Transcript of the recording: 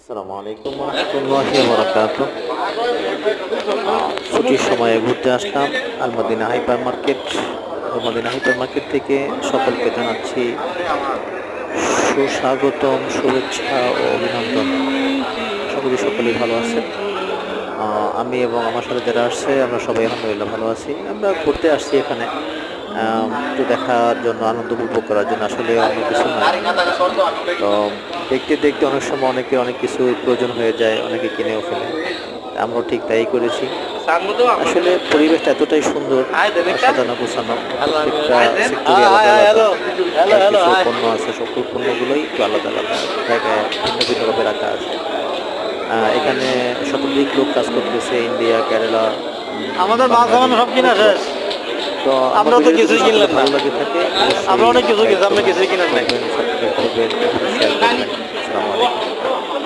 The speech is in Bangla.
আসসালামু আলাইকুম রহমতুল্লাহি ওয়া বারাকাতুহু। ছুটির সময়ে ঘুরতে আসলাম Al Madina hypermarket. Al Madina hypermarket থেকে সকলকে জানাচ্ছি সুস্বাগতম, শুভেচ্ছা ও অভিনন্দন। আশা করি সকলেই ভালো আছেন। আমি এবং আমার সাথে যারা আসছে আমরা সবাই আলহামদুলিল্লাহ ভালো আছি। আমরা ঘুরতে আসছি এখানে একটু দেখার জন্য, আনন্দ উপভোগ করার জন্য, আসলে অন্য কিছু নয়। তো দেখতে দেখতে অনেক সময় অনেকের অনেক কিছু প্রয়োজন হয়ে যায়, অনেকে কিনেও ফেলে। আমরাও ঠিক তাই করেছি। আসলে পরিবেশটা এতটাই সুন্দর, সাজানো গোছানো, প্রত্যেকটা সেক্টরে আলাদা আলাদা কিছু পণ্য আছে। সকল পণ্যগুলোই একটু আলাদা আলাদা জায়গায় ভিন্ন ভিন্নভাবে রাখা আছে। এখানে শতাধিক লোক কাজ করতেছে, ইন্ডিয়া, কেরালা, আমাদের মাছ বাঙালি, সব কিনা শেষ। তো আমরা তো কিছুই কিনলাম না। ভালো লাগে থাকে, আমরা অনেক কিছু কিনছি, আমরা কিছুই কিনেন নাই। সাবস্ক্রাইব করবেন, শেয়ার করবেন। আসসালামু আলাইকুম।